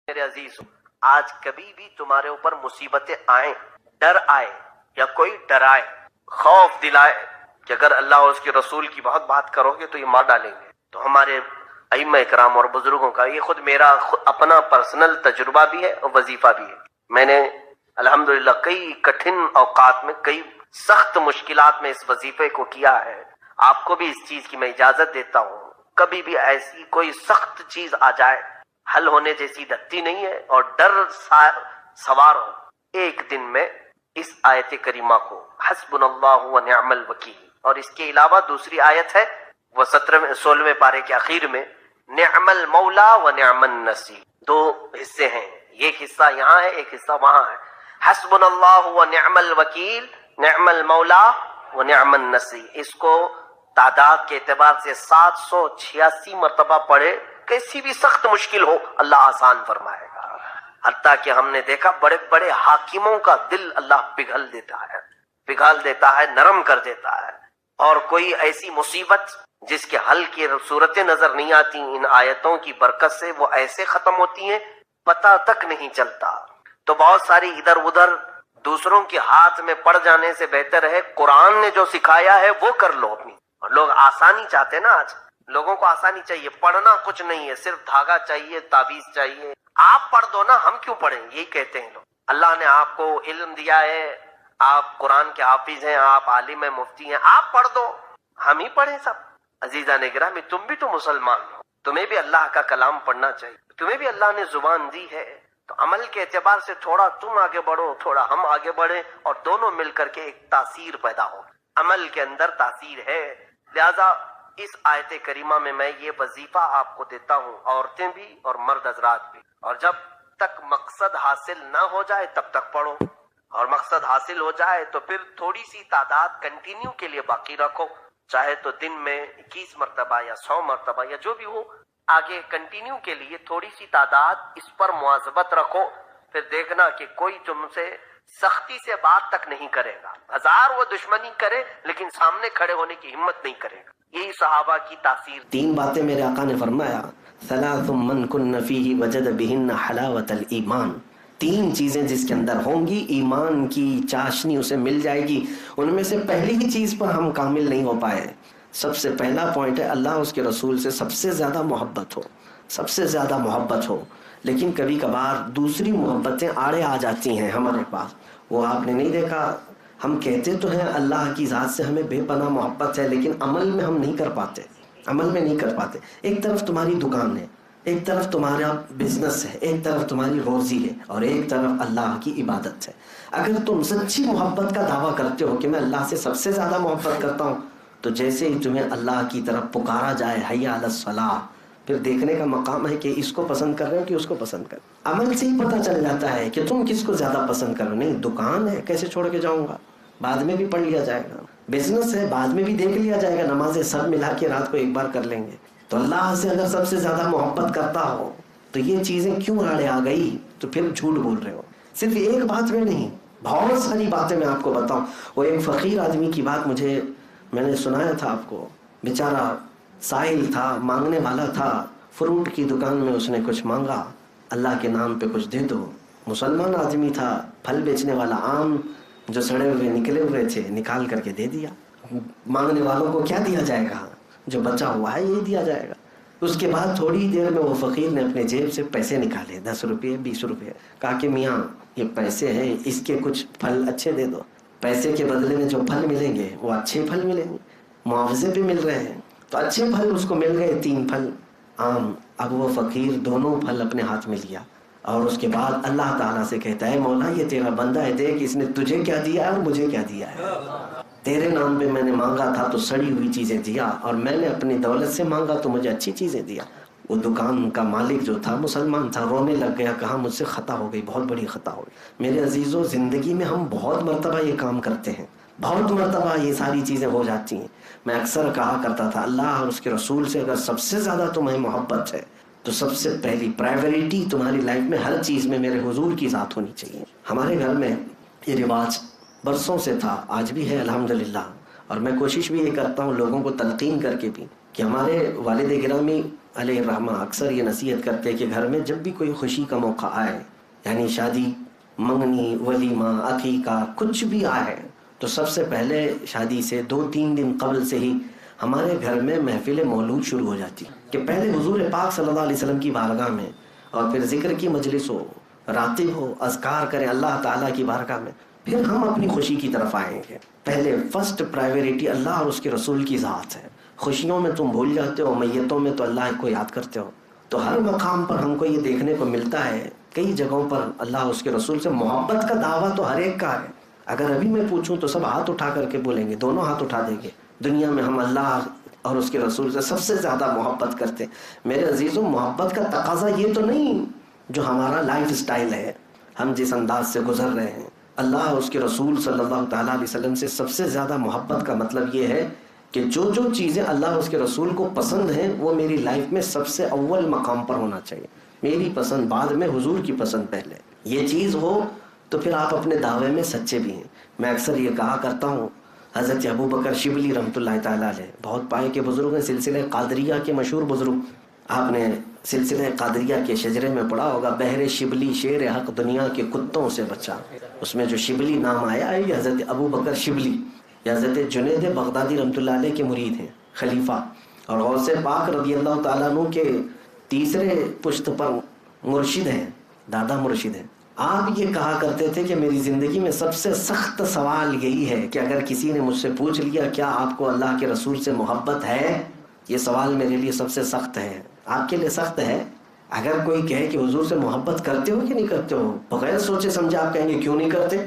میرے عزیز، آج کبھی بھی تمہارے اوپر مصیبتیں آئیں، ڈر آئے یا کوئی ڈرائے، خوف دلائے کہ اگر اللہ اور اس کے رسول کی بہت بات کرو گے تو یہ مار ڈالیں گے، تو ہمارے ائمہ اکرام اور بزرگوں کا یہ خود میرا اپنا پرسنل تجربہ بھی ہے اور وظیفہ بھی ہے۔ میں نے الحمدللہ کئی کٹھن اوقات میں، کئی سخت مشکلات میں اس وظیفے کو کیا ہے۔ آپ کو بھی اس چیز کی میں اجازت دیتا ہوں، کبھی بھی ایسی کوئی سخت چیز آ جائے، حل ہونے جیسی لگتی نہیں ہے اور ڈر سوار ہو، ایک دن میں اس آیت کریمہ کو حسبنا اللہ و نعم الوکیل، اور اس کے علاوہ دوسری آیت ہے وہ 16ویں پارے کے اخیر میں، نعم المولا و نعم النصیر، دو حصے ہیں، ایک حصہ یہاں ہے ایک حصہ وہاں ہے۔ حسبنا اللہ و نعم الوکیل، نعم المولا و نعم النصیر، اس کو تعداد کے اعتبار سے 786 مرتبہ پڑھے، کیسی بھی سخت مشکل ہو اللہ آسان فرمائے گا۔ حتیٰ کہ ہم نے دیکھا بڑے بڑے حاکموں کا دل اللہ پگھل دیتا ہے، نرم کر دیتا ہے، اور کوئی ایسی مصیبت جس کے حل کی صورتیں نظر نہیں آتی، ان آیتوں کی برکت سے وہ ایسے ختم ہوتی ہیں پتہ تک نہیں چلتا۔ تو بہت ساری ادھر ادھر دوسروں کے ہاتھ میں پڑ جانے سے بہتر ہے قرآن نے جو سکھایا ہے وہ کر لو اپنی۔ اور لوگ آسانی چاہتے نا، آج لوگوں کو آسانی چاہیے، پڑھنا کچھ نہیں ہے، صرف دھاگا چاہیے، تعویذ چاہیے، آپ پڑھ دو نا، ہم کیوں پڑھیں، یہی کہتے ہیں لوگ۔ اللہ نے آپ کو علم دیا ہے، آپ قرآن کے حافظ ہیں، آپ عالم مفتی ہیں، آپ پڑھ دو، ہم ہی پڑھیں سب۔ عزیزان گرامی، تم بھی تو مسلمان ہو، تمہیں بھی اللہ کا کلام پڑھنا چاہیے، تمہیں بھی اللہ نے زبان دی ہے، تو عمل کے اعتبار سے تھوڑا تم آگے بڑھو، تھوڑا ہم آگے بڑھیں، اور دونوں مل کر کے ایک تاثیر پیدا ہو۔ عمل کے اندر تاثیر ہے، لہذا اس آیت کریمہ میں میں یہ وظیفہ آپ کو دیتا ہوں، عورتیں بھی اور مرد حضرات بھی، اور جب تک مقصد حاصل نہ ہو جائے تب تک پڑھو، اور مقصد حاصل ہو جائے تو پھر تھوڑی سی تعداد کنٹینیو کے لیے باقی رکھو، چاہے تو دن میں 21 مرتبہ یا 100 مرتبہ یا جو بھی ہو، آگے کنٹینیو کے لیے تھوڑی سی تعداد اس پر مواظبت رکھو، پھر دیکھنا کہ کوئی تم سے سختی سے بات تک نہیں کرے گا، ہزار وہ دشمنی کرے لیکن سامنے کھڑے ہونے کی ہمت نہیں کرے گا۔ یہی صحابہ کی تاثیر۔ 3 باتیں میرے آقا نے فرمایا، ثلاث من کن فیہ وجد بہن حلاوت الایمان، 3 چیزیں جس کے اندر ہوں گی ایمان کی چاشنی اسے مل جائے گی۔ ان میں سے پہلی ہی چیز پر ہم کامل نہیں ہو پائے۔ سب سے پہلا پوائنٹ ہے اللہ اس کے رسول سے سب سے زیادہ محبت ہو، سب سے زیادہ محبت ہو، لیکن کبھی کبھار دوسری محبتیں آڑے آ جاتی ہیں ہمارے پاس۔ وہ آپ نے نہیں دیکھا، ہم کہتے تو ہیں اللہ کی ذات سے ہمیں بے پناہ محبت ہے، لیکن عمل میں ہم نہیں کر پاتے۔ ایک طرف تمہاری دکان ہے، ایک طرف تمہارا بزنس ہے، ایک طرف تمہاری روزی ہے، اور ایک طرف اللہ کی عبادت ہے۔ اگر تم سچی محبت کا دعویٰ کرتے ہو کہ میں اللہ سے سب سے زیادہ محبت کرتا ہوں، تو جیسے ہی تمہیں اللہ کی طرف پکارا جائے حی علی الصلاۃ، پھر دیکھنے کا مقام ہے کہ اس کو پسند کر رہے ہو کہ اس کو پسند کر رہے ہو۔ عمل سے ہی پتہ چل جاتا ہے کہ تم کس کو زیادہ پسند کر رہے ہو۔ نہیں، دکان ہے کیسے چھوڑ کے جاؤں گا، بعد میں بھی پڑھ لیا جائے گا، بزنس ہے بعد میں بھی دیکھ لیا جائے گا، نمازیں سب ملا کے رات کو ایک بار کر لیں گے۔ تو اللہ سے اگر سب سے زیادہ محبت کرتا ہو تو یہ چیزیں کیوں آڑے آ گئی؟ تو پھر جھوٹ بول رہے ہو۔ صرف ایک بات میں نہیں، بہت ساری باتیں میں آپ کو بتاؤں۔ وہ ایک فقیر آدمی کی بات میں نے سنایا تھا آپ کو، بیچارہ سائل تھا، مانگنے والا تھا، فروٹ کی دکان میں اس نے کچھ مانگا، اللہ کے نام پہ کچھ دے دو۔ مسلمان آدمی تھا، پھل بیچنے والا، آم جو سڑے ہوئے نکلے ہوئے تھے نکال کر کے دے دیا۔ مانگنے والوں کو کیا دیا جائے گا؟ جو بچا ہوا ہے یہ دیا جائے گا۔ اس کے بعد تھوڑی دیر میں وہ فقیر نے اپنے جیب سے پیسے نکالے، 10 روپے 20 روپے، کہا کہ میاں یہ پیسے ہیں، اس کے کچھ پھل اچھے دے دو۔ پیسے کے بدلے میں جو پھل ملیں گے وہ اچھے پھل ملیں گے، معاوضے پہ مل رہے ہیں، تو اچھے پھل اس کو مل گئے، 3 پھل آم۔ اب وہ فقیر دونوں پھل اپنے ہاتھ میں لیا، اور اس کے بعد اللہ تعالیٰ سے کہتا ہے مولا یہ تیرا بندہ ہے، دیکھ اس نے تجھے کیا دیا ہے اور مجھے کیا دیا ہے۔ تیرے نام پہ میں نے مانگا تھا تو سڑی ہوئی چیزیں دیا، اور میں نے اپنی دولت سے مانگا تو مجھے اچھی چیزیں دیا۔ وہ دکان کا مالک جو تھا مسلمان تھا، رونے لگ گیا، کہا مجھ سے خطا ہو گئی، بہت بڑی خطا ہو گئی۔ میرے عزیزوں، زندگی میں ہم بہت مرتبہ یہ کام کرتے ہیں، بہت مرتبہ یہ ساری چیزیں ہو جاتی ہیں۔ میں اکثر کہا کرتا تھا اللہ اور اس کے رسول سے اگر سب سے زیادہ تمہیں محبت ہے تو سب سے پہلی پرائیورٹی تمہاری لائف میں ہر چیز میں میرے حضور کی ذات ہونی چاہیے۔ ہمارے گھر میں یہ رواج برسوں سے تھا، آج بھی ہے الحمدللہ، اور میں کوشش بھی یہ کرتا ہوں لوگوں کو تلقین کر کے بھی کہ ہمارے والد گرامی علیہ الرحمہ اکثر یہ نصیحت کرتے کہ گھر میں جب بھی کوئی خوشی کا موقع آئے، یعنی شادی، منگنی، ولیمہ، عقیقہ، کچھ بھی آئے، تو سب سے پہلے شادی سے 2-3 دن قبل سے ہی ہمارے گھر میں محفل مولود شروع ہو جاتی کہ پہلے حضور پاک صلی اللہ علیہ وسلم کی بارگاہ میں، اور پھر ذکر کی مجلس ہو، راتب ہو، اذکار کریں اللہ تعالیٰ کی بارگاہ میں، پھر ہم اپنی خوشی کی طرف آئیں گے۔ پہلے فرسٹ پرائیوریٹی اللہ اور اس کے رسول کی ذات ہے۔ خوشیوں میں تم بھول جاتے ہو، میتوں میں تو اللہ کو یاد کرتے ہو۔ تو ہر مقام پر ہم کو یہ دیکھنے کو ملتا ہے، کئی جگہوں پر اللہ اس کے رسول سے محبت کا دعویٰ تو ہر ایک کا ہے۔ اگر ابھی میں پوچھوں تو سب ہاتھ اٹھا کر کے بولیں گے، دونوں ہاتھ اٹھا دیں گے، دنیا میں ہم اللہ اور اس کے رسول سے سب سے زیادہ محبت کرتے ہیں۔ میرے عزیزوں، محبت کا تقاضا یہ تو نہیں جو ہمارا لائف سٹائل ہے، ہم جس انداز سے گزر رہے ہیں۔ اللہ اور اس کے رسول صلی اللہ تعالیٰ علیہ وسلم سے سب سے زیادہ محبت کا مطلب یہ ہے کہ جو جو چیزیں اللہ اور اس کے رسول کو پسند ہیں وہ میری لائف میں سب سے اول مقام پر ہونا چاہیے۔ میری پسند بعد میں، حضور کی پسند پہلے۔ یہ چیز ہو تو پھر آپ اپنے دعوے میں سچے بھی ہیں۔ میں اکثر یہ کہا کرتا ہوں، حضرت ابو بکر شبلی رحمۃ اللہ تعالیٰ علیہ بہت پائے کے بزرگ ہیں، سلسلہ قادریہ کے مشہور بزرگ۔ آپ نے سلسلہ قادریہ کے شجرے میں پڑھا ہوگا، بحر شبلی شیر حق دنیا کے کتوں سے بچا۔ اس میں جو شبلی نام آیا ہے یہ حضرت ابو بکر شبلی، یہ حضرت جنید بغدادی رحمۃ اللہ علیہ کے مرید ہیں، خلیفہ، اور غوث پاک رضی اللہ تعالیٰ عنہ کے تیسرے پشت پر مرشد ہیں، دادا مرشد ہیں۔ آپ یہ کہا کرتے تھے کہ میری زندگی میں سب سے سخت سوال یہی ہے کہ اگر کسی نے مجھ سے پوچھ لیا کیا آپ کو اللہ کے رسول سے محبت ہے، یہ سوال میرے لیے سب سے سخت ہے۔ آپ کے لیے سخت ہے؟ اگر کوئی کہے کہ حضور سے محبت کرتے ہو کہ نہیں کرتے ہو، بغیر سوچے سمجھے آپ کہیں گے کیوں نہیں کرتے۔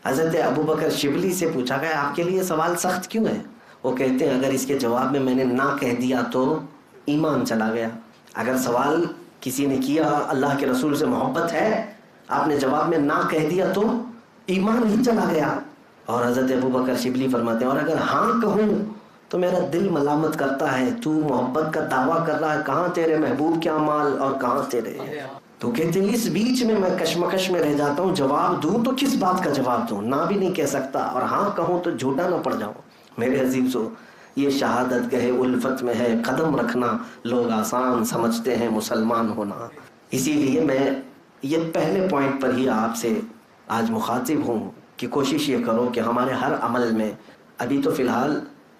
حضرت ابو بکر شبلی سے پوچھا گیا آپ کے لیے سوال سخت کیوں ہے؟ وہ کہتے ہیں اگر اس کے جواب میں نے نہ کہہ دیا تو ایمان چلا گیا۔ اگر سوال کسی نے کیا اللہ کے رسول سے محبت ہے، آپ نے جواب میں نہ کہہ دیا تو ایمان ہی چلا گیا۔ اور حضرت ابو بکر شبلی فرماتے ہیں اور اگر ہاں کہوں تو میرا دل ملامت کرتا ہے، تو محبت کا دعویٰ کر رہا ہے، کہاں تیرے محبوب کے اعمال اور کہاں تیرے۔ تو کہتے ہیں اس بیچ میں کشمکش میں رہ جاتا ہوں، جواب دوں تو کس بات کا جواب دوں، نہ بھی نہیں کہہ سکتا، اور ہاں کہوں تو جھوٹا نہ پڑ جاؤں۔ میرے عزیزو، یہ شہادت گہے الفت میں ہے قدم رکھنا، لوگ آسان سمجھتے ہیں مسلمان ہونا۔ اسی لیے میں یہ پہلے پوائنٹ پر ہی آپ سے آج مخاطب ہوں کہ کوشش یہ کرو کہ ہمارے ہر عمل میں، ابھی تو فی الحال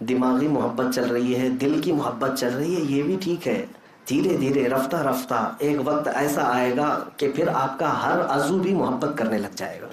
دماغی محبت چل رہی ہے، دل کی محبت چل رہی ہے، یہ بھی ٹھیک ہے، دھیرے دھیرے رفتہ رفتہ ایک وقت ایسا آئے گا کہ پھر آپ کا ہر عضو بھی محبت کرنے لگ جائے گا۔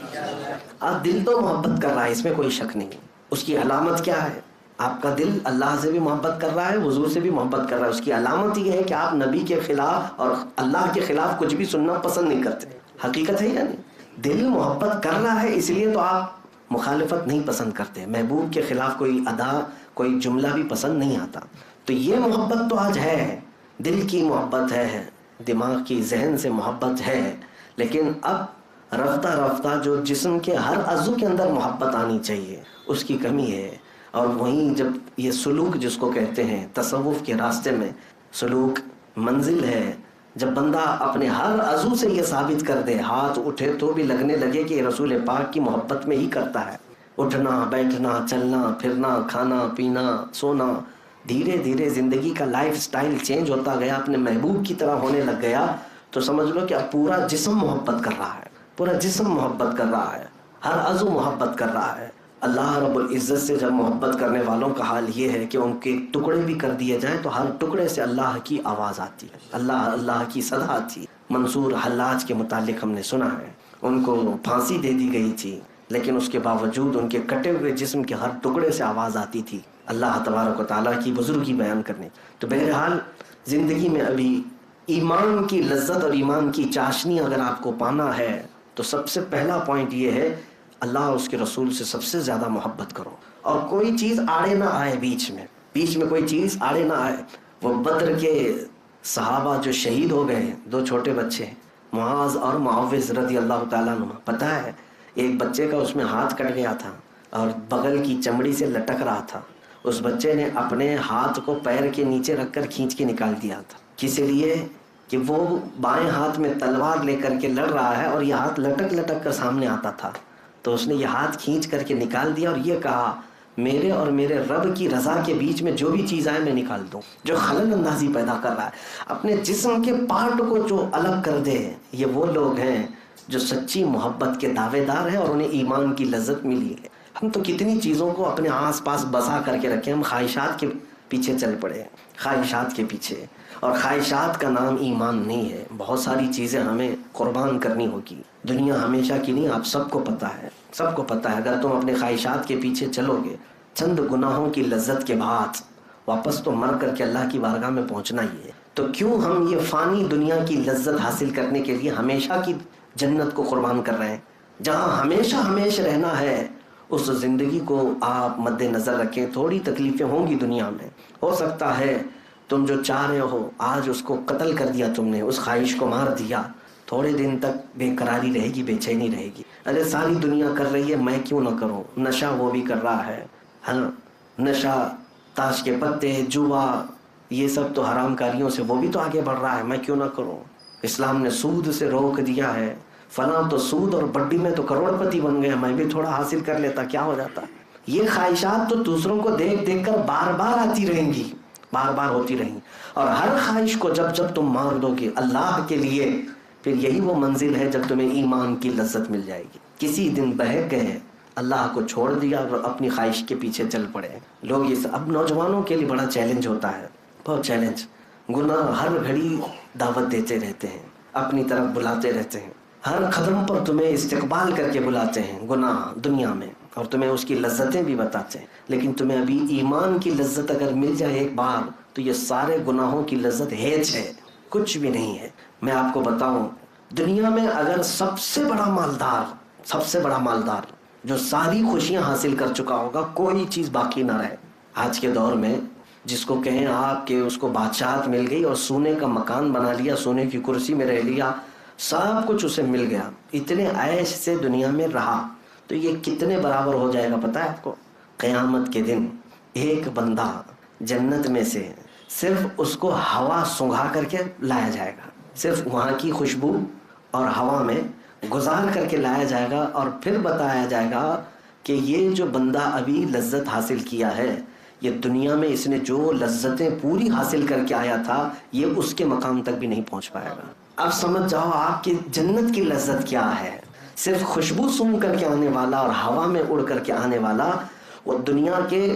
اب دل تو محبت کر رہا ہے، اس میں کوئی شک نہیں۔ اس کی علامت کیا ہے؟ آپ کا دل اللہ سے بھی محبت کر رہا ہے، حضور سے بھی محبت کر رہا ہے۔ اس کی علامت یہ ہے کہ آپ نبی کے خلاف اور اللہ کے خلاف کچھ بھی سننا پسند نہیں کرتے۔ حقیقت ہے یا نہیں؟ دل محبت کر رہا ہے اس لیے تو آپ مخالفت نہیں پسند کرتے، محبوب کے خلاف کوئی ادا، کوئی جملہ بھی پسند نہیں آتا۔ تو یہ محبت تو آج ہے، دل کی محبت ہے، دماغ کی، ذہن سے محبت ہے، لیکن اب رفتہ رفتہ جو جسم کے ہر عضو کے اندر محبت آنی چاہیے اس کی کمی ہے۔ اور وہیں جب یہ سلوک جس کو کہتے ہیں تصوف کے راستے میں سلوک منزل ہے، جب بندہ اپنے ہر عضو سے یہ ثابت کر دے، ہاتھ اٹھے تو بھی لگنے لگے کہ رسول پاک کی محبت میں ہی کرتا ہے، اٹھنا بیٹھنا چلنا پھرنا کھانا پینا سونا، دھیرے دھیرے زندگی کا لائف سٹائل چینج ہوتا گیا، اپنے محبوب کی طرح ہونے لگ گیا، تو سمجھ لو کہ اب پورا جسم محبت کر رہا ہے، پورا جسم محبت کر رہا ہے، ہر عضو محبت کر رہا ہے۔ اللہ رب العزت سے جب محبت کرنے والوں کا حال یہ ہے کہ ان کے ٹکڑے بھی کر دیے جائیں تو ہر ٹکڑے سے اللہ کی آواز آتی ہے، اللہ اللہ کی صدا آتی۔ منصور حلاج کے متعلق ہم نے سنا ہے، ان کو پھانسی دے دی گئی تھی، لیکن اس کے باوجود ان کے کٹے ہوئے جسم کے ہر ٹکڑے سے آواز آتی تھی اللہ تبارک و تعالیٰ کی بزرگی بیان کرنے۔ تو بہرحال زندگی میں ابھی ایمان کی لذت اور ایمان کی چاشنی اگر آپ کو پانا ہے تو سب سے پہلا پوائنٹ یہ ہے اللہ اور اس کے رسول سے سب سے زیادہ محبت کرو، اور کوئی چیز آڑے نہ آئے، بیچ میں کوئی چیز آڑے نہ آئے۔ وہ بدر کے صحابہ جو شہید ہو گئے، 2 چھوٹے بچے معاذ اور معوذ رضی اللہ تعالیٰ عنہ، پتہ ہے ایک بچے کا اس میں ہاتھ کٹ گیا تھا اور بغل کی چمڑی سے لٹک رہا تھا، اس بچے نے اپنے ہاتھ کو پیر کے نیچے رکھ کر کھینچ کے نکال دیا تھا، کس لیے کہ وہ بائیں ہاتھ میں تلوار لے کر کے لڑ رہا ہے اور یہ ہاتھ لٹک لٹک کر سامنے آتا تھا، تو اس نے یہ ہاتھ کھینچ کر کے نکال دیا اور یہ کہا میرے اور میرے رب کی رضا کے بیچ میں جو بھی چیز آئے میں نکال دوں. جو خلل اندازی پیدا کر رہا ہے، اپنے جسم کے پارٹ کو جو الگ کر دے، یہ وہ لوگ ہیں جو سچی محبت کے دعوے دار ہیں اور انہیں ایمان کی لذت ملی ہے. ہم تو کتنی چیزوں کو اپنے آس پاس بسا کر کے رکھے، ہم خواہشات کے پیچھے چل پڑے ہیں، خواہشات کے پیچھے. اور خواہشات کا نام ایمان نہیں ہے. بہت ساری چیزیں ہمیں قربان کرنی ہوگی. دنیا ہمیشہ کی نہیں، آپ سب کو پتہ ہے، سب کو پتہ ہے. اگر تم اپنے خواہشات کے پیچھے چلو گے، چند گناہوں کی لذت کے بعد واپس تو مر کر کے اللہ کی بارگاہ میں پہنچنا ہی ہے. تو کیوں ہم یہ فانی دنیا کی لذت حاصل کرنے کے لیے ہمیشہ کی جنت کو قربان کر رہے ہیں؟ جہاں ہمیشہ ہمیشہ رہنا ہے اس زندگی کو آپ مد نظر رکھیں. تھوڑی تکلیفیں ہوں گی دنیا میں، ہو سکتا ہے تم جو چاہ رہے ہو آج اس کو قتل کر دیا، تم نے اس خواہش کو مار دیا، تھوڑے دن تک بے قراری رہے گی، بے چینی رہے گی. ارے ساری دنیا کر رہی ہے، میں کیوں نہ کروں؟ نشہ وہ بھی کر رہا ہے، ہاں نشہ، تاش کے پتے، جوا، یہ سب تو حرام کاریوں سے وہ بھی تو آگے بڑھ رہا ہے، میں کیوں نہ کروں؟ اسلام نے سود سے روک دیا ہے، فلاں تو سود اور بڈی میں تو کروڑ پتی بن گئے، میں بھی تھوڑا حاصل کر لیتا، کیا ہو جاتا؟ یہ خواہشات تو دوسروں کو دیکھ دیکھ کر بار بار آتی رہیں گی، بار بار ہوتی رہیں. اور ہر خواہش کو جب جب تم مار دو گے اللہ کے لیے، پھر یہی وہ منزل ہے جب تمہیں ایمان کی لذت مل جائے گی. کسی دن بہک گئے، اللہ کو چھوڑ دیا اور اپنی خواہش کے پیچھے چل پڑے لوگ. اس اب نوجوانوں کے لیے بڑا چیلنج ہوتا ہے، بہت چیلنج. گناہ ہر گھڑی دعوت دیتے رہتے ہیں، اپنی طرف بلاتے رہتے ہیں، ہر قدم پر تمہیں استقبال کر کے بلاتے ہیں گناہ دنیا میں، اور تمہیں اس کی لذتیں بھی بتاتے ہیں. لیکن تمہیں ابھی ایمان کی لذت اگر مل جائے ایک بار تو یہ سارے گناہوں کی لذت ہیچ ہے، کچھ بھی نہیں ہے. میں آپ کو بتاؤں، دنیا میں اگر سب سے بڑا مالدار جو ساری خوشیاں حاصل کر چکا ہوگا، کوئی چیز باقی نہ رہے. آج کے دور میں جس کو کہیں آپ کہ اس کو بادشاہت مل گئی اور سونے کا مکان بنا لیا، سونے کی کرسی میں رہ لیا، سب کچھ اسے مل گیا، اتنے عیش سے دنیا میں رہا، تو یہ کتنے برابر ہو جائے گا پتہ ہے آپ کو؟ قیامت کے دن ایک بندہ جنت میں سے صرف اس کو ہوا سونگھا کر کے لایا جائے گا، صرف وہاں کی خوشبو اور ہوا میں گزار کر کے لایا جائے گا، اور پھر بتایا جائے گا کہ یہ جو بندہ ابھی لذت حاصل کیا ہے، یہ دنیا میں اس نے جو لذتیں پوری حاصل کر کے آیا تھا، یہ اس کے مقام تک بھی نہیں پہنچ پائے گا. اب سمجھ جاؤ آپ کی جنت کی لذت کیا ہے. صرف خوشبو سونگھ کر کے آنے والا اور ہوا میں اڑ کر کے آنے والا، وہ دنیا کے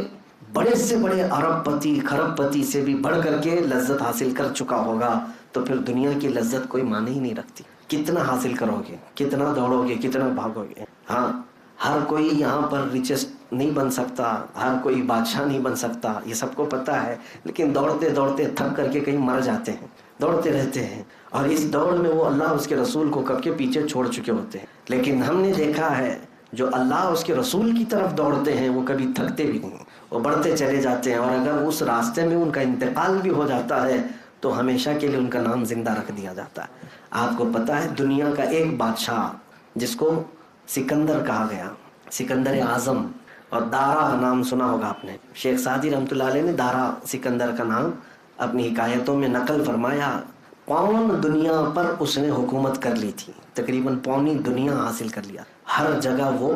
بڑے سے بڑے ارب پتی کھرب پتی سے بھی بڑھ کر کے لذت حاصل کر چکا ہوگا. تو پھر دنیا کی لذت کوئی معنی ہی نہیں رکھتی. کتنا حاصل کرو گے، کتنا دوڑو گے، کتنا بھاگو گے. ہاں، ہر کوئی یہاں پر ریچسٹ نہیں بن سکتا، ہر کوئی بادشاہ نہیں بن سکتا، یہ سب کو پتہ ہے. لیکن دوڑتے دوڑتے تھک کر کے کہیں مر جاتے ہیں، دوڑتے رہتے ہیں، اور اس دوڑ میں وہ اللہ اس کے رسول کو کب کے پیچھے چھوڑ چکے ہوتے ہیں. لیکن ہم نے دیکھا ہے جو اللہ اس کے رسول کی طرف دوڑتے ہیں وہ کبھی تھکتے بھی نہیں، وہ بڑھتے چلے جاتے ہیں. اور اگر اس راستے میں ان کا انتقال بھی ہو جاتا ہے تو ہمیشہ کے لیے ان کا نام زندہ رکھ دیا جاتا ہے. آپ کو پتہ ہے دنیا کا ایک بادشاہ جس کو سکندر کہا گیا، سکندر اعظم، اور دارا نام سنا ہوگا آپ نے. شیخ سعدی رحمۃ اللہ علیہ نے دارا سکندر کا نام اپنی حکایتوں میں نقل فرمایا. پون دنیا پر اس نے حکومت کر لی تھی، تقریباً پونی دنیا حاصل کر لیا، ہر جگہ وہ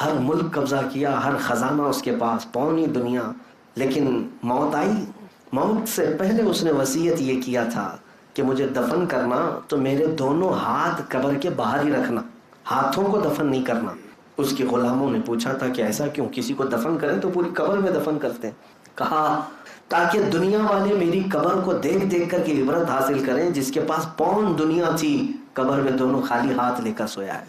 ہر ملک قبضہ کیا، ہر خزانہ اس کے پاس، پونی دنیا. لیکن موت آئی. موت سے پہلے اس نے وصیت یہ کیا تھا کہ مجھے دفن کرنا تو میرے دونوں ہاتھ قبر کے باہر ہی رکھنا، ہاتھوں کو دفن نہیں کرنا. اس کے غلاموں نے پوچھا تھا کہ ایسا کیوں؟ کسی کو دفن کریں تو پوری قبر میں دفن کرتے ہیں. کہا تاکہ دنیا والے میری قبر کو دیکھ دیکھ کر کے عبرت حاصل کریں، جس کے پاس پون دنیا تھی قبر میں دونوں خالی ہاتھ لے کر سویا ہے.